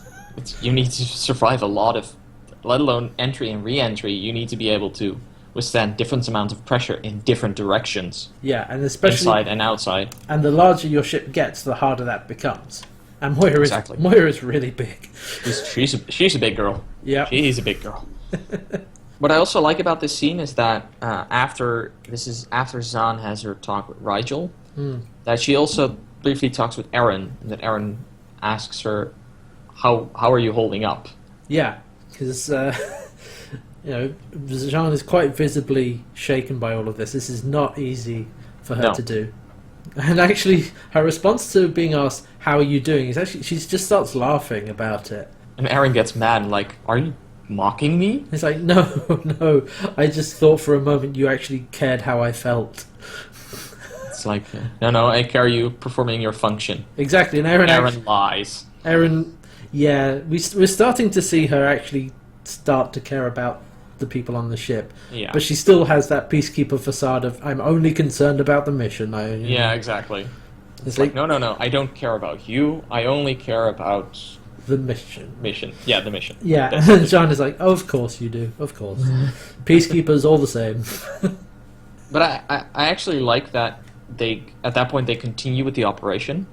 You need to survive a lot of, let alone entry and re-entry, you need to be able to withstand different amounts of pressure in different directions. Yeah, and especially inside and outside. And the larger your ship gets, the harder that becomes. And Moya is really big. She's a big girl. Yeah, she's a big girl. What I also like about this scene is that after Zahn has her talk with Rigel, that she also briefly talks with Eren, and that Eren asks her, "How are you holding up?" Yeah, because Zahn is quite visibly shaken by all of this. This is not easy for her to do. And actually, her response to being asked, "How are you doing?" is actually she just starts laughing about it. And Eren gets mad, like, "Are you mocking me?" It's like, no, I just thought for a moment you actually cared how I felt. It's like, no, I care you performing your function. Exactly, and Eren lies. Eren, yeah, we're starting to see her actually start to care about the people on the ship. Yeah. But she still has that peacekeeper facade of, I'm only concerned about the mission. Yeah, exactly. It's like, no, I don't care about you. I only care about the mission. Yeah, the mission. Yeah, and Zahn is like, oh, of course you do. Of course. Peacekeepers all the same. But I actually like that at that point they continue with the operation.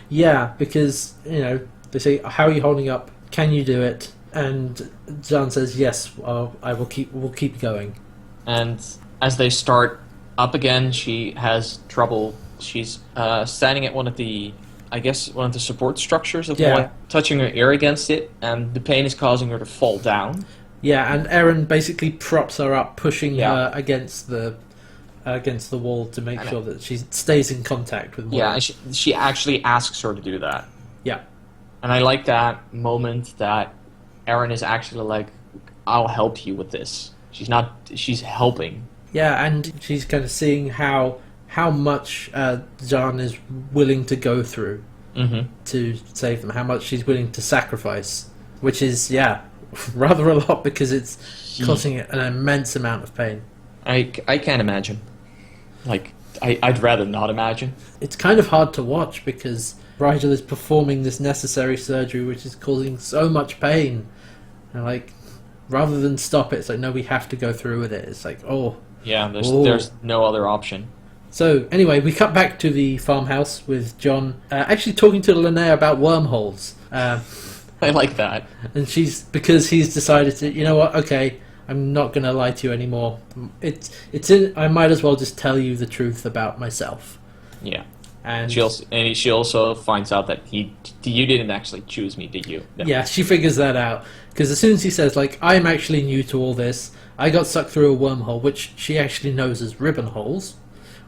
Yeah, because, they say, how are you holding up? Can you do it? And Zahn says, yes, we'll keep going. And as they start up again, she has trouble. She's standing at one of the support structures of Moya, touching her ear against it, and the pain is causing her to fall down. Yeah, and Eren basically props her up, pushing her against the wall to make sure that she stays in contact with Moya. Yeah, and she actually asks her to do that. Yeah. And I like that moment that Eren is actually like, I'll help you with this. She's helping. Yeah, and she's kind of seeing how much Zahn is willing to go through to save them, how much she's willing to sacrifice, which is, rather a lot because it's causing an immense amount of pain. I can't imagine. Like, I'd rather not imagine. It's kind of hard to watch because Rigel is performing this necessary surgery which is causing so much pain. And like, rather than stop it, it's like, no, we have to go through with it. It's like, yeah, there's no other option. So anyway, we cut back to the farmhouse with John actually talking to Linnea about wormholes. I like that. And because he's decided to, you know what, okay, I'm not going to lie to you anymore. I might as well just tell you the truth about myself. Yeah. And she also finds out that you didn't actually choose me, did you? No. Yeah, she figures that out. Because as soon as he says, like, I'm actually new to all this, I got sucked through a wormhole, which she actually knows as ribbon holes.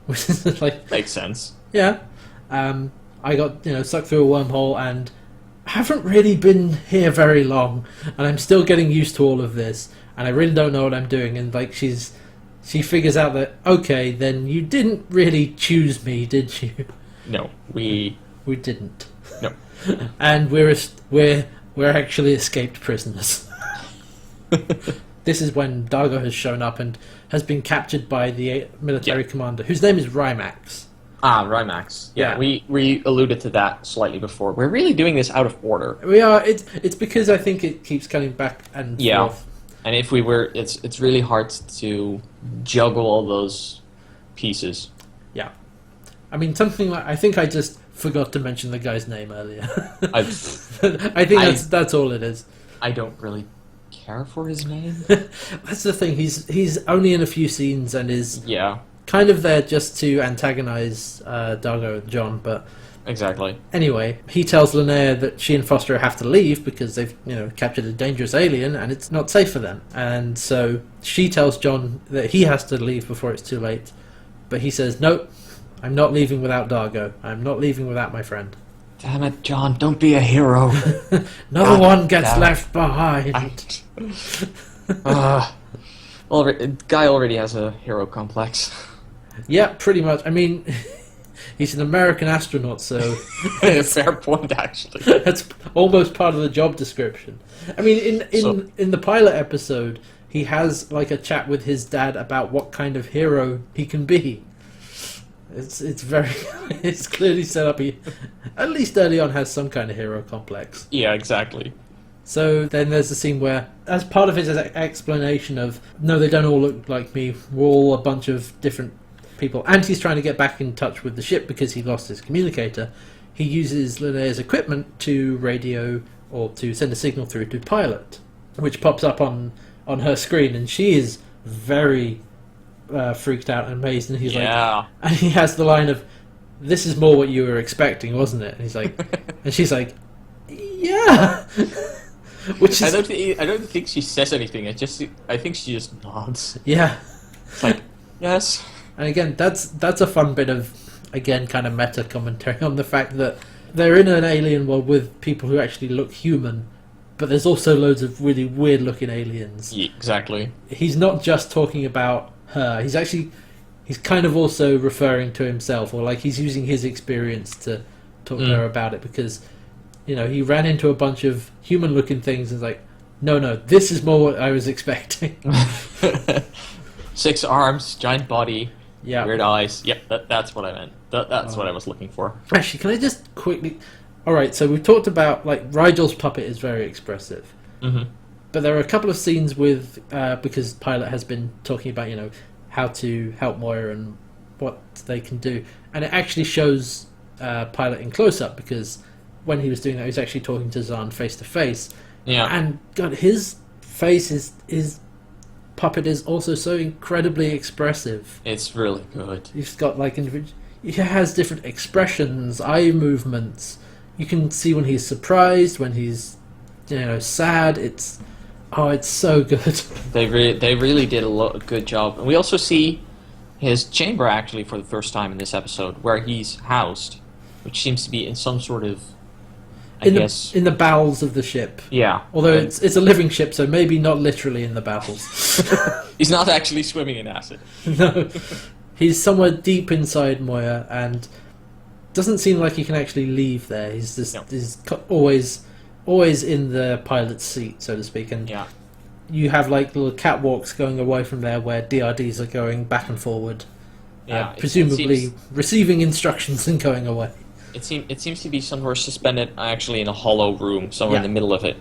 Which is like... Makes sense. Yeah. I got, sucked through a wormhole and haven't really been here very long. And I'm still getting used to all of this. And I really don't know what I'm doing. And, like, she figures out that, okay, then you didn't really choose me, did you? No, we didn't. No. And we're actually escaped prisoners. This is when Dargo has shown up and has been captured by the military commander, whose name is Rymax. Ah, Rymax. Yeah, we alluded to that slightly before. We're really doing this out of order. We are. It's because I think it keeps coming back and forth. And if we were, it's really hard to juggle all those pieces. Yeah. I mean, something like, I think I just forgot to mention the guy's name earlier. I think that's all it is. I don't really care for his name. That's the thing. He's only in a few scenes and is kind of there just to antagonize Dargo and John, but exactly. Anyway, he tells Linnea that she and Foster have to leave because they've captured a dangerous alien and it's not safe for them. And so she tells John that he has to leave before it's too late, but he says, nope, I'm not leaving without Dargo. I'm not leaving without my friend. Damn it, John! Don't be a hero. No one gets damn it. left behind. Well, guy already has a hero complex. Yeah, pretty much. I mean, he's an American astronaut, so Fair point, actually. that's almost part of the job description. I mean, in the pilot episode, he has like a chat with his dad about what kind of hero he can be. It's very it's clearly set up. He at least early on has some kind of hero complex. Yeah, exactly. So then there's the scene where, as part of his explanation of, no, they don't all look like me, we're all a bunch of different people, and he's trying to get back in touch with the ship because he lost his communicator, he uses Linnea's equipment to radio, or to send a signal through to Pilot, which pops up on her screen, and she is very freaked out and amazed, and he's like, and he has the line of, "This is more what you were expecting, wasn't it?" And he's like, and she's like, "Yeah." Which is, I don't think she says anything. I think she just nods. Yeah. It's like, yes. And again, that's a fun bit of, again, kind of meta commentary on the fact that they're in an alien world with people who actually look human, but there's also loads of really weird looking aliens. Yeah, exactly. He's not just talking about her. He's kind of also referring to himself, or like he's using his experience to talk to her about it, because, you know, he ran into a bunch of human-looking things and was like, no, this is more what I was expecting. 6 arms, giant body, Yeah. weird eyes. Yep, that's what I meant. That's what I was looking for. Actually, can I just quickly... Alright, so we've talked about, like, Rigel's puppet is very expressive. Mm-hmm. But there are a couple of scenes with... because Pilot has been talking about, you know, how to help Moya and what they can do. And it actually shows Pilot in close-up, because when he was doing that, he was actually talking to Zahn face-to-face. Yeah. And, God, his face his puppet is also so incredibly expressive. It's really good. He's got, like, he has different expressions, eye movements. You can see when he's surprised, when he's, you know, sad. It's so good. They really did a good job. And we also see his chamber, actually, for the first time in this episode, where he's housed, which seems to be in some sort of, I guess... in the bowels of the ship. Yeah. Although it's a living ship, so maybe not literally in the bowels. He's not actually swimming in acid. No. He's somewhere deep inside Moya, and doesn't seem like he can actually leave there. He's just he's always in the pilot's seat, so to speak. And you have like little catwalks going away from there where DRDs are going back and forward, presumably receiving instructions and going away. It seems to be somewhere suspended, actually, in a hollow room, somewhere in the middle of it,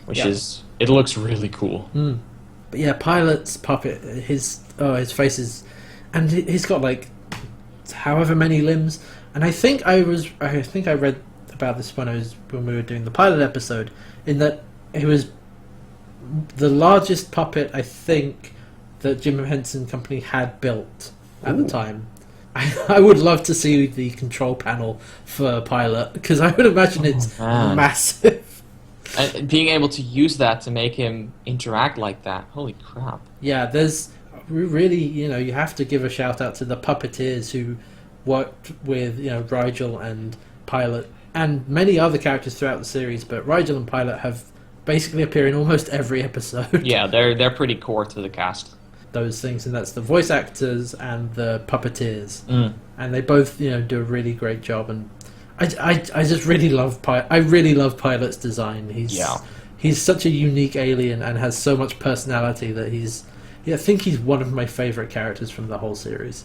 which is, it looks really cool. Mm. But yeah, Pilot's puppet, his face is, and he's got like however many limbs. And I think I read about this when we were doing the pilot episode, in that it was the largest puppet I think that Jim Henson Company had built at the time. I would love to see the control panel for Pilot, because I would imagine it's massive. And being able to use that to make him interact like that, holy crap. Yeah, there's really, you know, you have to give a shout out to the puppeteers who worked with, you know, Rigel and Pilot and many other characters throughout the series, but Rigel and Pilot have basically appear in almost every episode. Yeah, they're pretty core to the cast. Those things, and that's the voice actors and the puppeteers, and they both, you know, do a really great job. And I just really love I really love Pilot's design. He's such a unique alien and has so much personality that I think he's one of my favorite characters from the whole series.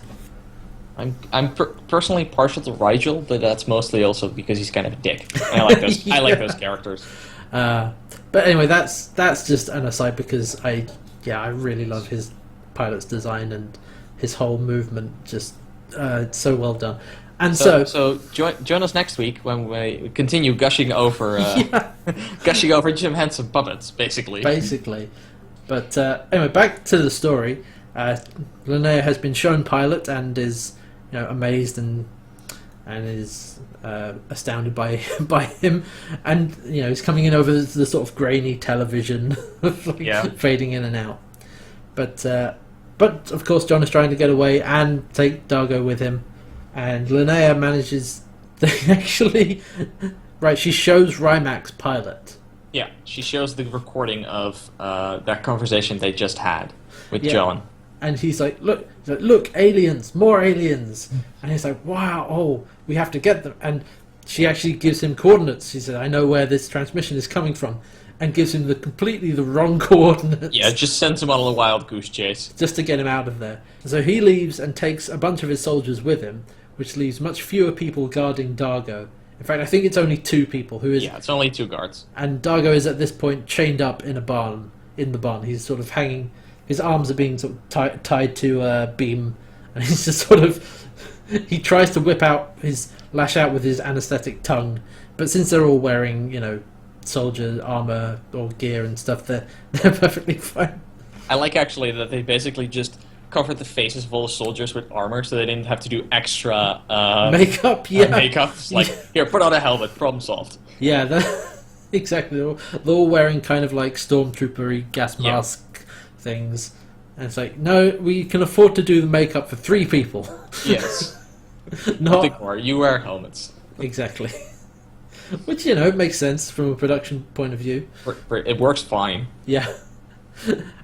I'm personally partial to Rigel, but that's mostly also because he's kind of a dick. I like those. I like those characters. But anyway, that's just an aside, because I really love his Pilot's design and his whole movement. Just it's so well done. And so join us next week when we continue gushing over Jim Henson puppets, basically. But anyway, back to the story. Linnea has been shown Pilot and is, you know, amazed and is astounded by him, and, you know, he's coming in over the sort of grainy television, fading in and out. But of course, John is trying to get away and take Dargo with him, and Linnea manages they actually... Right, she shows Rymax pilot. Yeah, she shows the recording of that conversation they just had with Yeah. John. And he's like, look, aliens, more aliens. And he's like, wow, oh, we have to get them. And she actually gives him coordinates. She said, I know where this transmission is coming from. And gives him completely the wrong coordinates. Yeah, just sends him on a wild goose chase. Just to get him out of there. So he leaves and takes a bunch of his soldiers with him, which leaves much fewer people guarding Dargo. In fact, I think it's only 2 people who is... Yeah, it's only 2 guards. And Dargo is at this point chained up in the barn. He's sort of hanging... His arms are being sort of tied to a beam. And he's just sort of... He tries to lash out with his anesthetic tongue. But since they're all wearing, soldier armor or gear and stuff, they're perfectly fine. I like actually that they basically just covered the faces of all the soldiers with armor, so they didn't have to do extra makeup. Yeah, makeup. It's like, here, put on a helmet. Problem solved. Yeah, exactly. They're all wearing kind of like stormtrooper-y gas mask things, and it's like, no, we can afford to do the makeup for 3 people. Yes. Not more. You wear helmets. Exactly. Which, makes sense from a production point of view. It works fine. Yeah.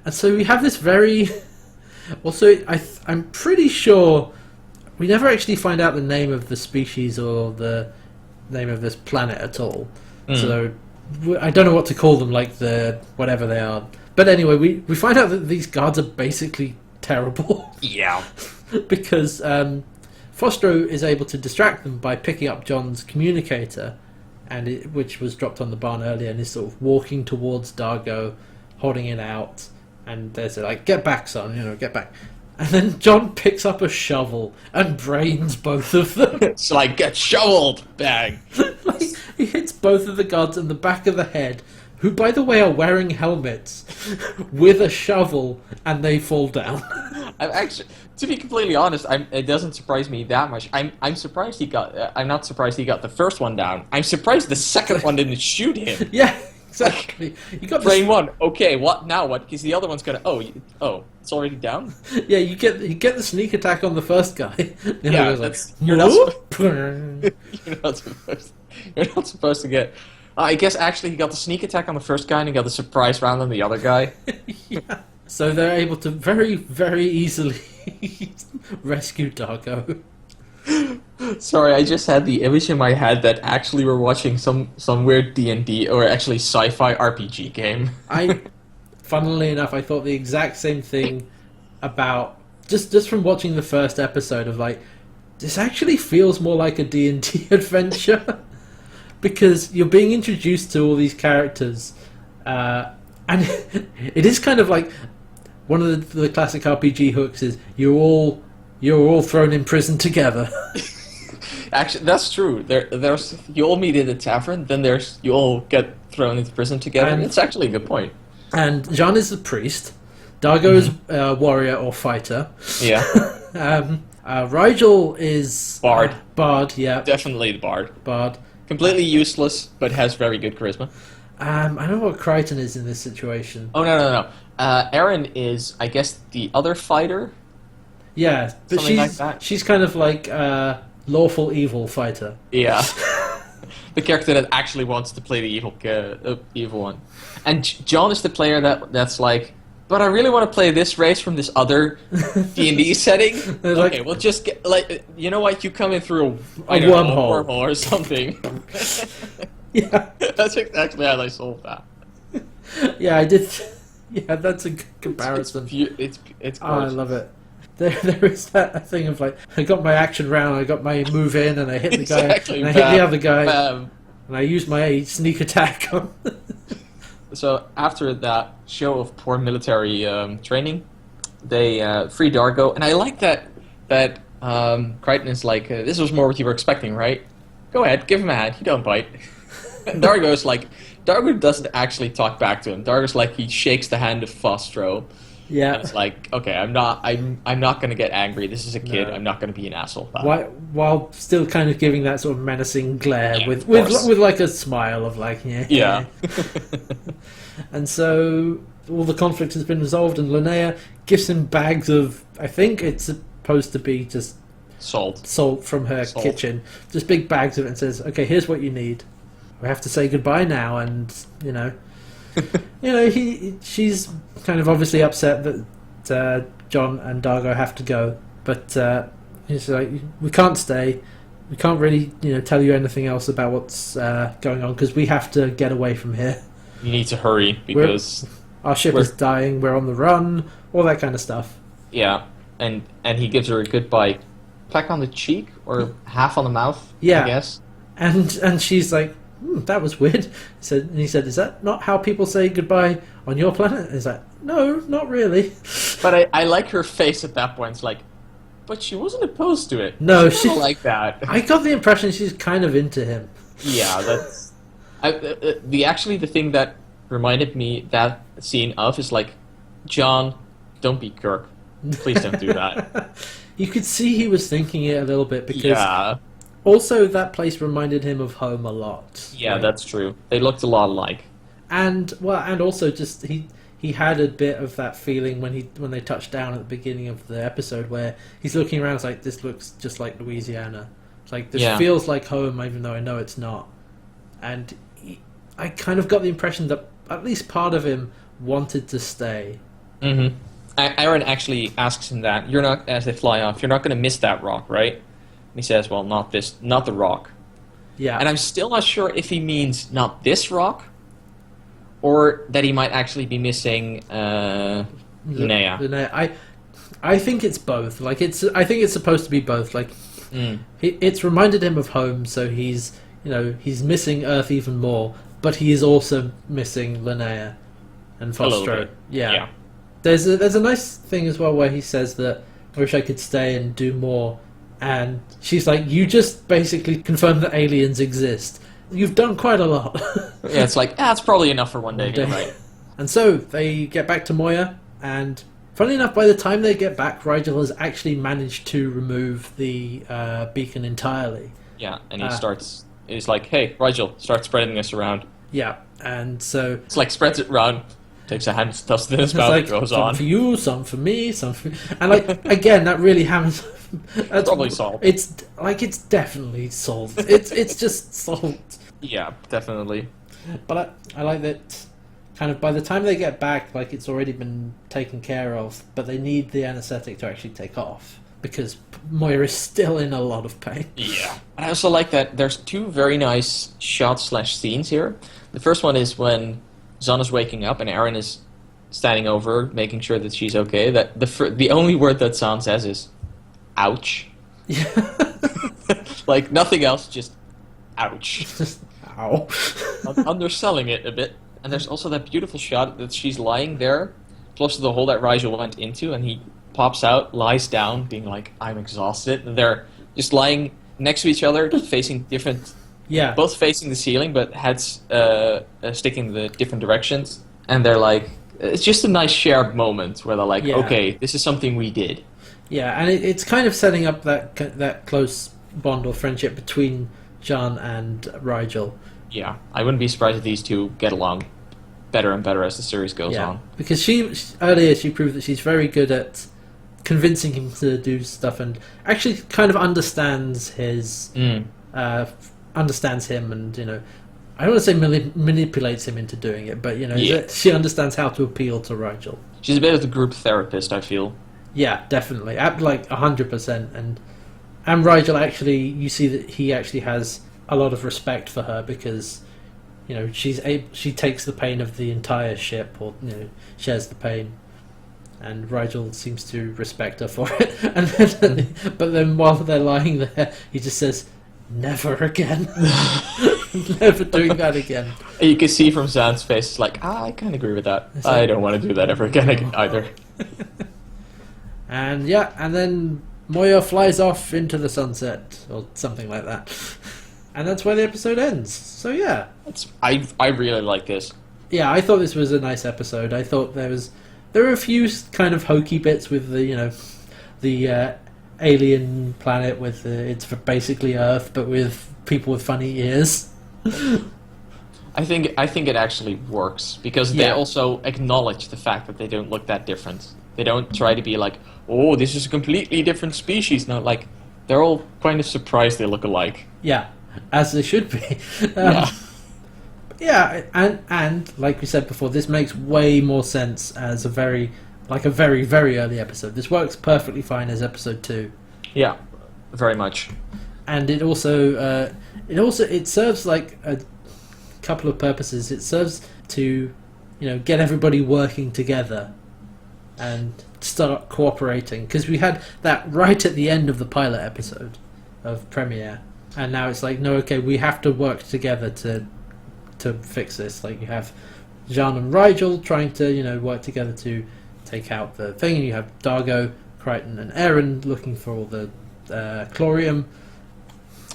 And so we have this very... Also, I'm pretty sure we never actually find out the name of the species or the name of this planet at all. So I don't know what to call them, like the whatever they are. But anyway, we find out that these guards are basically terrible. Yeah. Because Fostro is able to distract them by picking up John's communicator, which was dropped on the barn earlier, and is sort of walking towards Dargo, holding it out. And they're like, get back, son, get back. And then John picks up a shovel and brains both of them. It's like, get shoveled, bang. He hits both of the guards in the back of the head, who, by the way, are wearing helmets, with a shovel, and they fall down. I'm actually, to be completely honest, it doesn't surprise me that much. I'm surprised he got. I'm not surprised he got the first one down. I'm surprised the second one didn't shoot him. Yeah. Exactly. You got brain one. Okay, what now? What? Because the other one's gonna. Oh, it's already down. Yeah, you get the sneak attack on the first guy. Yeah, that's you're not supposed. You're not supposed to get. I guess actually he got the sneak attack on the first guy and he got the surprise round on the other guy. Yeah. So they're able to very, very easily rescue Dargo. Sorry, I just had the image in my head that actually we're watching some weird D&D or actually sci-fi RPG game. Funnily enough, I thought the exact same thing about just from watching the first episode of like, this actually feels more like a D&D adventure because you're being introduced to all these characters, and it is kind of like one of the classic RPG hooks is you're all thrown in prison together. Actually, that's true. There's you all meet in a tavern, then you all get thrown into prison together. And it's actually a good point. And Jean is the priest. Dargo is a warrior or fighter. Yeah. Rigel is bard. Bard, yeah. Definitely the bard. Bard. Completely useless, but has very good charisma. I don't know what Crichton is in this situation. Oh no. Aaron is, I guess, the other fighter. Yeah, but something like that. She's kind of like lawful evil fighter. Yeah. The character that actually wants to play the evil one. And John is the player that's like, but I really want to play this race from this other D&D setting. Okay, we'll just get, like, you know what, you come in through a wormhole or something. Yeah. That's exactly how they solved that. Yeah, I did. Yeah, that's a good comparison. It's I love it. There is that thing of like, I got my action round, I got my move in, and I hit the guy, and I hit the other guy, and I used my sneak attack on. So after that show of poor military training, they free Dargo, and I like that Crichton is like, this was more what you were expecting, right? Go ahead, give him a hand. He don't bite. And Dargo's like, Dargo doesn't actually talk back to him. Dargo's like, he shakes the hand of Fostro. Yeah. And it's like, okay, I'm not gonna get angry. This is a kid. No. I'm not gonna be an asshole. While still kind of giving that sort of menacing glare with like a smile of like, yeah. And so all the conflict has been resolved, and Linnea gives him bags of, I think it's supposed to be just salt from her kitchen, just big bags of it, and says, "Okay, here's what you need. We have to say goodbye now." And she's kind of obviously upset that John and Dargo have to go, but he's like, "We can't stay. We can't really, tell you anything else about what's going on because we have to get away from here. You need to hurry because our ship is dying. We're on the run. All that kind of stuff." Yeah, and he gives her a goodbye, peck on the cheek or half on the mouth. Yeah, I guess. And she's like, "That was weird." He said, "Is that not how people say goodbye on your planet?" And he's like, "No, not really." But I like her face at that point. It's like, but she wasn't opposed to it. No, she like that. I got the impression she's kind of into him. Yeah, that's the thing that reminded me that scene of is like, John, don't be Kirk. Please don't do that. You could see he was thinking it a little bit because also that place reminded him of home a lot. Yeah, that's true. They looked a lot alike. And also just he had a bit of that feeling when they touched down at the beginning of the episode where he's looking around, it's like, this looks just like Louisiana. It's like, this feels like home even though I know it's not. And I kind of got the impression that at least part of him wanted to stay. Mm-hmm. Aaron actually asks him that, "You're not," as they fly off, "you're not going to miss that rock, right?" And he says, "Well, not the rock." Yeah. And I'm still not sure if he means not this rock, or that he might actually be missing Linnea. I think it's both. Like I think it's supposed to be both. Like it's reminded him of home, so he's missing Earth even more, but he is also missing Linnea and Foxtrot. Yeah. There's a nice thing as well where he says that, "I wish I could stay and do more," and she's like, "You just basically confirmed that aliens exist. You've done quite a lot." Yeah, it's like, it's probably enough for one day. Right. And so they get back to Moya, and funnily enough, by the time they get back, Rigel has actually managed to remove the beacon entirely. Yeah, and he's like, "Hey, Rigel, start spreading this around." Yeah, and so it's like spreads it around, takes a hand, stuffs it in his mouth, like, goes some on. for you, some for me, some for... And like, again, that really hammers... That's probably salt. It's definitely salt. It's just salt. Yeah, definitely. But I like that kind of by the time they get back, like, it's already been taken care of, but they need the anesthetic to actually take off because Moya is still in a lot of pain. Yeah. I also like that there's two very nice shots/scenes here. The first one is when Zahn is waking up and Aaron is standing over, making sure that she's okay. That the only word that Zahn says is, "Ouch." Yeah. Like nothing else, just ouch. Just ow. Underselling it a bit. And there's also that beautiful shot that she's lying there, close to the hole that Rigel went into, and he pops out, lies down, being like, "I'm exhausted." And they're just lying next to each other, facing different... Yeah. Both facing the ceiling, but heads sticking the different directions. And they're like... It's just a nice shared moment where they're like, okay, this is something we did. Yeah, and it's kind of setting up that close bond or friendship between John and Rigel. Yeah, I wouldn't be surprised if these two get along better and better as the series goes on. Because earlier she proved that she's very good at convincing him to do stuff and actually kind of understands his... understands him and, I don't want to say manipulates him into doing it, but, she understands how to appeal to Rigel. She's a bit of the group therapist, I feel. Yeah, definitely. Like 100%. And Rigel actually, you see that he actually has a lot of respect for her because, she takes the pain of the entire ship or, shares the pain. And Rigel seems to respect her for it. But then while they're lying there, he just says, "Never again." Never doing that again. You can see from Zan's face, it's like, I kind of agree with that. I don't want to do that ever again either. And then Moya flies off into the sunset, or something like that. And that's where the episode ends. So yeah. I really like this. Yeah, I thought this was a nice episode. I thought there were a few kind of hokey bits with the alien planet with it's basically Earth, but with people with funny ears. I think it actually works because they also acknowledge the fact that they don't look that different. They don't try to be like, "Oh, this is a completely different species." No, like They're all kind of surprised they look alike. Yeah, as they should be. Yeah. Yeah, and like we said before, this makes way more sense as a very, very early episode. This works perfectly fine as episode 2. Yeah, very much. And it also it serves like a couple of purposes. It serves to, get everybody working together and start cooperating, because we had that right at the end of the pilot episode of Premiere, and now it's like, no, okay, we have to work together to fix this. Like, you have Jean and Rigel trying to work together to take out the thing, and you have Dargo, Crichton, and Aaron looking for all the chlorium.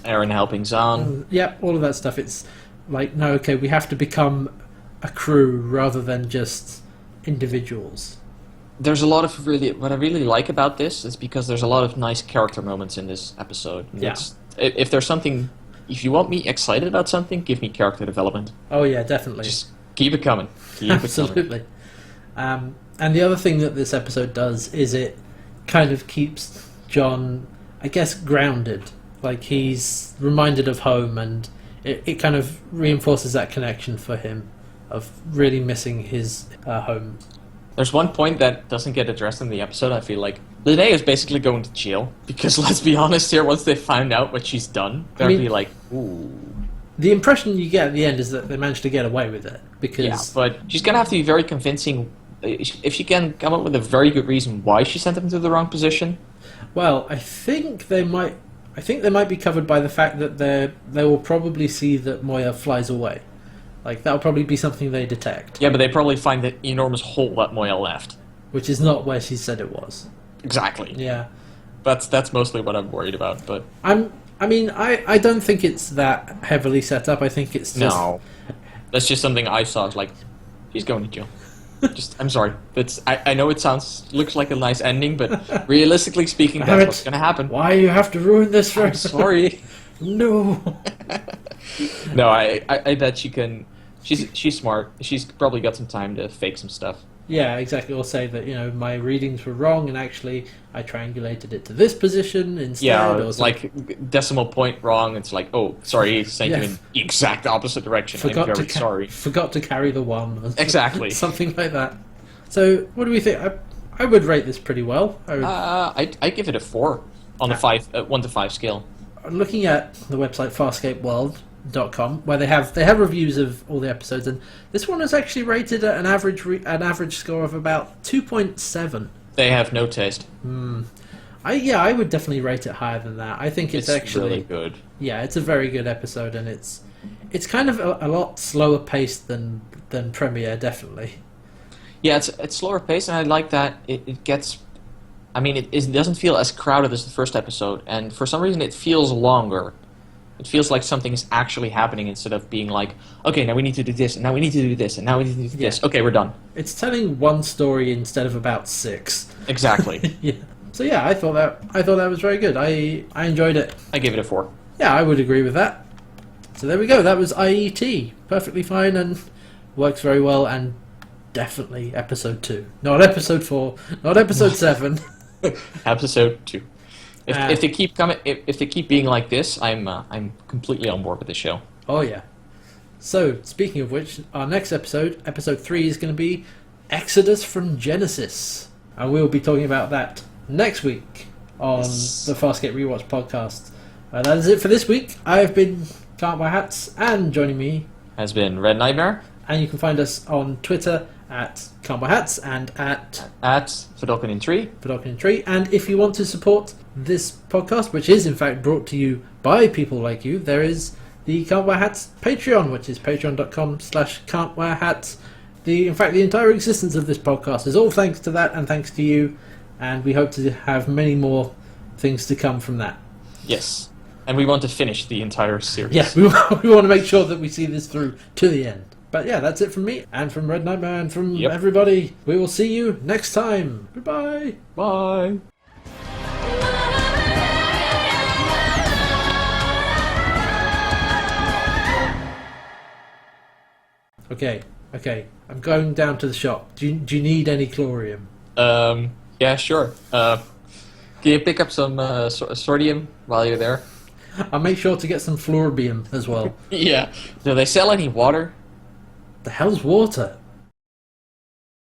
Aaron helping Zahn. Yeah, all of that stuff. It's like, no, okay, we have to become a crew rather than just individuals. There's a lot of what I really like about this is because there's a lot of nice character moments in this episode. Yeah. If there's something, if you want me excited about something, give me character development. Oh yeah, definitely. Just keep it coming. Absolutely. And the other thing that this episode does is it kind of keeps John, I guess, grounded. Like, he's reminded of home, and it kind of reinforces that connection for him of really missing his home. There's one point that doesn't get addressed in the episode. I feel like Linnea is basically going to jail because, let's be honest here, once they find out what she's done, they'll be like, ooh. The impression you get at the end is that they managed to get away with it, because... Yeah, but she's going to have to be very convincing. If she can come up with a very good reason why she sent them to the wrong position. Well, I think they might be covered by the fact that they will probably see that Moya flies away. Like, that'll probably be something they detect. Yeah, but they probably find the enormous hole that Moya left. Which is not where she said it was. Exactly. Yeah. That's mostly what I'm worried about, but... I don't think it's that heavily set up. I think it's just... No. That's just something I saw. It's like, she's going to jail. I'm sorry. I know it looks like a nice ending, but realistically speaking, that's what's going to happen. Why you have to ruin this for I'm sorry. No. No, I bet she can... She's smart. She's probably got some time to fake some stuff. Yeah, exactly. Or say that, my readings were wrong, and actually I triangulated it to this position instead. Yeah, or it's like decimal point wrong. It's like, oh, sorry, he sent you in the exact opposite direction. I'm very sorry. Forgot to carry the one. Exactly. Something like that. So, what do we think? I would rate this pretty well. I give it a 4 on a 1 to 5 scale. Looking at the website farscapeworld.com, where they have reviews of all the episodes, and this one is actually rated at an average score of about 2.7. They have no taste. I would definitely rate it higher than that. I think it's actually really good. Yeah, it's a very good episode, and it's kind of a lot slower paced than Premiere, definitely. Yeah, it's slower paced, and I like that it gets. I mean, it doesn't feel as crowded as the first episode, and for some reason it feels longer. It feels like something is actually happening instead of being like, okay, now we need to do this, and now we need to do this, and now we need to do this. Okay, we're done. It's telling one story instead of about 6. Exactly. Yeah. So yeah, I thought that was very good. I enjoyed it. I gave it a 4. Yeah, I would agree with that. So there we go. That was IET. Perfectly fine and works very well, and definitely episode 2. Not episode 4. Not episode 7. Episode 2. If they keep coming, if they keep being like this, I'm completely on board with the show. Oh yeah. So speaking of which, our next episode 3, is going to be Exodus from Genesis, and we'll be talking about that next week on the Farscape Rewatch podcast. That is it for this week. I've been CantWearHats, and joining me has been RedNightmare, and you can find us on Twitter at CantWearHats and at Fedolkin3. And if you want to support this podcast, which is in fact brought to you by people like you, there is the CantWearHats Patreon, which is patreon.com/CantWearHats. The entire existence of this podcast is all thanks to that, and thanks to you, and we hope to have many more things to come from that. Yes, and we want to finish the entire series. Yes, we want to make sure that we see this through to the end. But yeah, that's it from me, and from RedNightmare, and from everybody. We will see you next time. Goodbye. Bye. Okay. I'm going down to the shop. Do you need any chlorium? Yeah, sure. Can you pick up some sordium while you're there? I'll make sure to get some fluorbium as well. Yeah. Do they sell any water? The hell's water?